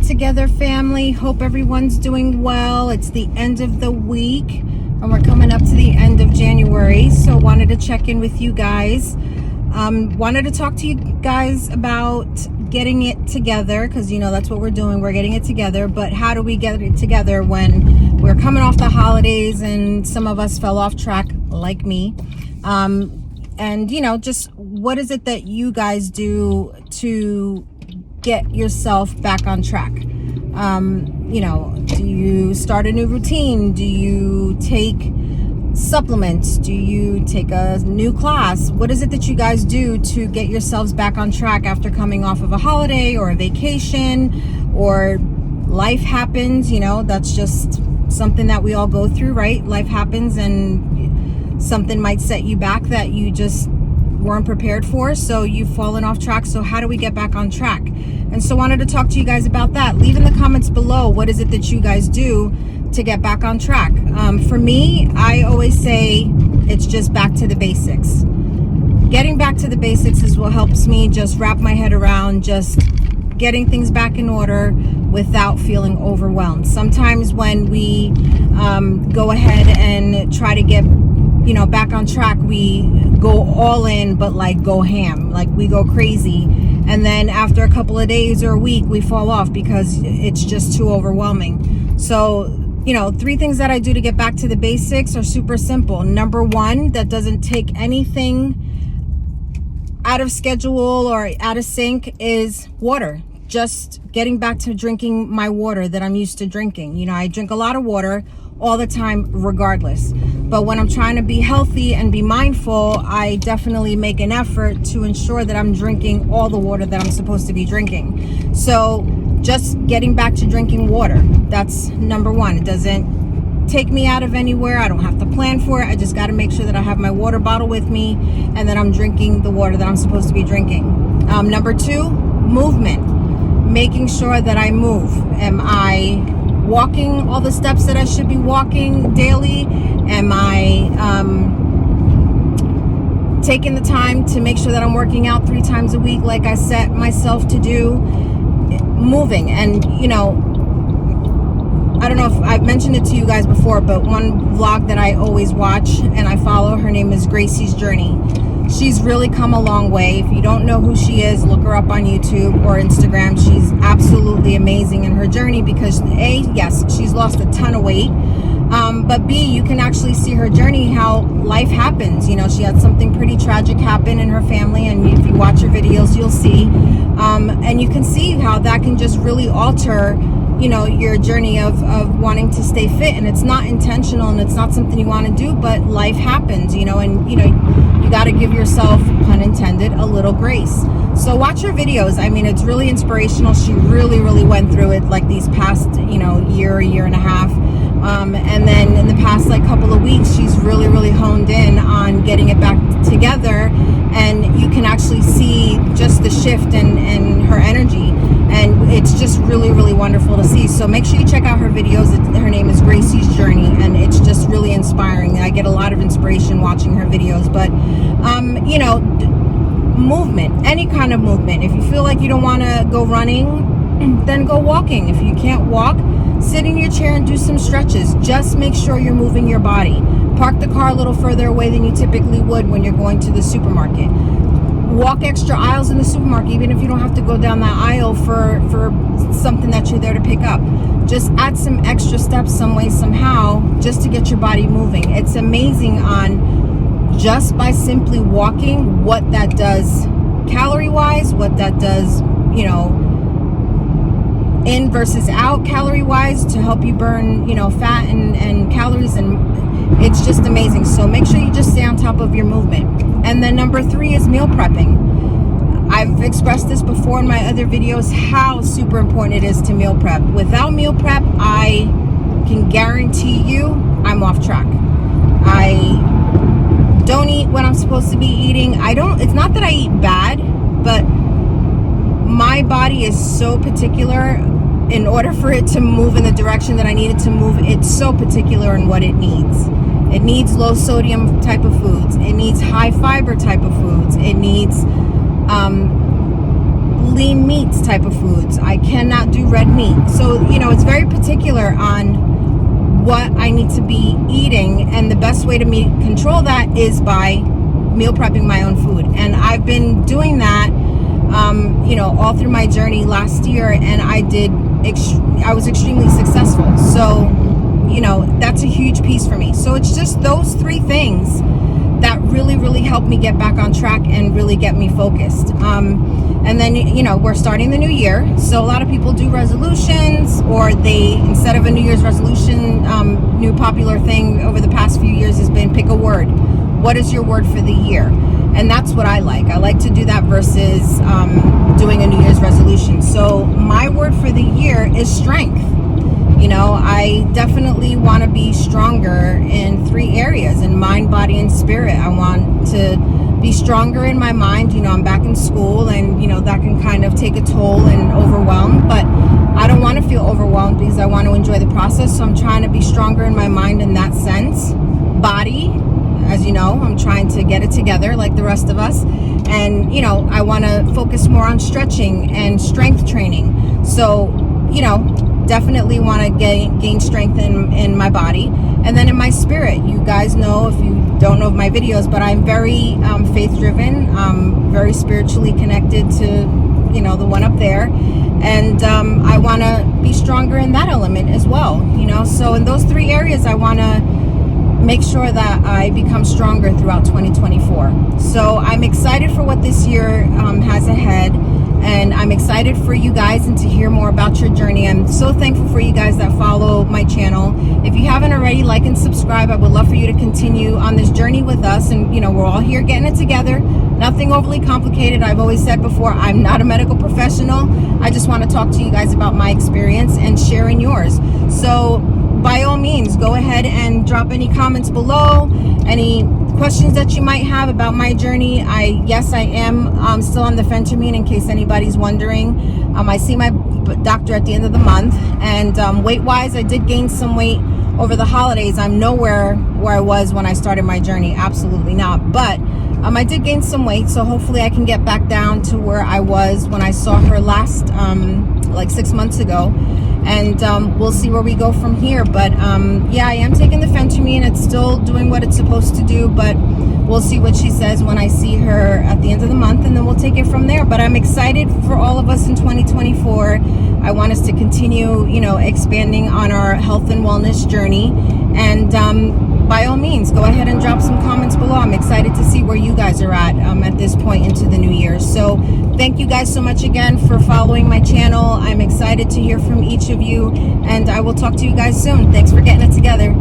Together family. Hope everyone's doing well. It's the end of the week and we're coming up to the end of January, so wanted to check in with you guys. Wanted to talk to you guys about getting it together, because you know that's what we're doing. We're getting it together, but how do we get it together when we're coming off the holidays and some of us fell off track like me? And you know, just what is it that you guys do to get yourself back on track? You know, do you start a new routine? Do you take supplements? Do you take a new class? What is it that you guys do to get yourselves back on track after coming off of a holiday or a vacation, or life happens? You know, that's just something that we all go through, right? Life happens and something might set you back that you just weren't prepared for, so you've fallen off track. So how do we get back on track? And so wanted to talk to you guys about that. Leave in the comments below, what is it that you guys do to get back on track? For me, I always say it's just back to the basics. Getting back to the basics is what helps me just wrap my head around just getting things back in order without feeling overwhelmed. Sometimes when we go ahead and try to get back on track, we go all in, but like go ham, like we go crazy, and then after a couple of days or a week we fall off because it's just too overwhelming. So 3 things that I do to get back to the basics are super simple. Number 1, that doesn't take anything out of schedule or out of sync, is water. Just getting back to drinking my water that I'm used to drinking. I drink a lot of water all the time regardless, but when I'm trying to be healthy and be mindful, I definitely make an effort to ensure that I'm drinking all the water that I'm supposed to be drinking. So just getting back to drinking water, that's number 1. It doesn't take me out of anywhere. I don't have to plan for it. I just got to make sure that I have my water bottle with me and that I'm drinking the water that I'm supposed to be drinking. Number 2, movement. Making sure that I move. Am I walking all the steps that I should be walking daily? Am I taking the time to make sure that I'm working out 3 times a week like I set myself to do? Moving. And I don't know if I've mentioned it to you guys before, but one vlog that I always watch and I follow, her name is Gracie's Journey. She's really come a long way. If you don't know who she is, look her up on YouTube or Instagram. She's absolutely amazing in her journey because A, yes, she's lost a ton of weight, but B, you can actually see her journey, how life happens. She had something pretty tragic happen in her family, and if you watch her videos, you'll see, and you can see how that can just really alter your journey of wanting to stay fit. And it's not intentional and it's not something you want to do, but life happens, and you got to give yourself, pun intended, a little grace. So watch her videos. I mean, it's really inspirational. She really went through it like these past year and a half, and then in the past couple of weeks she's really honed in on getting it back together, and you can actually see just the shift in her energy, and it's just really wonderful to see. So make sure you check out her videos. Her name is Gracie's Journey, and it's just really inspiring. I get a lot of inspiration watching her videos. But movement, any kind of movement. If you feel like you don't want to go running, then go walking. If you can't walk, sit in your chair and do some stretches. Just make sure you're moving your body. Park the car a little further away than you typically would when you're going to the supermarket. Walk extra aisles in the supermarket, even if you don't have to go down that aisle for something that you're there to pick up. Just add some extra steps some way, somehow, just to get your body moving. It's amazing on just by simply walking what that does calorie wise, what that does, in versus out calorie wise, to help you burn, fat and calories, and it's just amazing. So make sure you just stay on top of your movement. And then number 3 is meal prepping. I've expressed this before in my other videos, how super important it is to meal prep. Without meal prep, I can guarantee you I'm off track. I don't eat when I'm supposed to be eating. It's not that I eat bad, but my body is so particular. In order for it to move in the direction that I need it to move, it's so particular in what it needs. It needs low sodium type of foods. It needs high fiber type of foods. It needs lean meats type of foods. I cannot do red meat. So, it's very particular on what I need to be eating. And the best way to control that is by meal prepping my own food. And I've been doing that, all through my journey last year. And I was extremely successful. So, that's a huge piece for me. So it's just those three things that really, really helped me get back on track and really get me focused. And then, we're starting the new year. So a lot of people do resolutions, or instead of a New Year's resolution, new popular thing over the past few years has been pick a word. What is your word for the year? And that's what I like. I like to do that versus doing a New Year's resolution. So my word for the year is strength. I definitely want to be stronger in 3 areas, in mind, body, and spirit. I want to be stronger in my mind. I'm back in school, and that can kind of take a toll and overwhelm, but I don't want to feel overwhelmed because I want to enjoy the process. So I'm trying to be stronger in my mind in that sense. Body, as you know, I'm trying to get it together like the rest of us. And, I want to focus more on stretching and strength training. So, definitely want to gain strength in my body. And then in my spirit, you guys know, if you don't know my videos, but I'm very faith driven, very spiritually connected to, the one up there. And I want to be stronger in that element as well, So in those 3 areas, I want to make sure that I become stronger throughout 2024. So I'm excited for what this year has ahead. And I'm excited for you guys and to hear more about your journey. I'm so thankful for you guys that follow my channel. If you haven't already, like and subscribe. I would love for you to continue on this journey with us. And, we're all here getting it together. Nothing overly complicated. I've always said before, I'm not a medical professional. I just want to talk to you guys about my experience and sharing yours. So by all means, go ahead and drop any comments below, any questions that you might have about my journey. Yes, I am still on the phentermine, in case anybody's wondering. I see my doctor at the end of the month, and weight-wise, I did gain some weight over the holidays. I'm nowhere where I was when I started my journey, absolutely not. But I did gain some weight, so hopefully I can get back down to where I was when I saw her last, like 6 months ago. And we'll see where we go from here. But yeah, I am taking the phentermine. It's still doing what it's supposed to do, but we'll see what she says when I see her at the end of the month, and then we'll take it from there. But I'm excited for all of us in 2024. I want us to continue, expanding on our health and wellness journey. And by all means, go ahead and drop some comments below. I'm excited to see where you guys are at this point into the new year. So thank you guys so much again for following my channel. I'm excited to hear from each of you, and I will talk to you guys soon. Thanks for getting it together.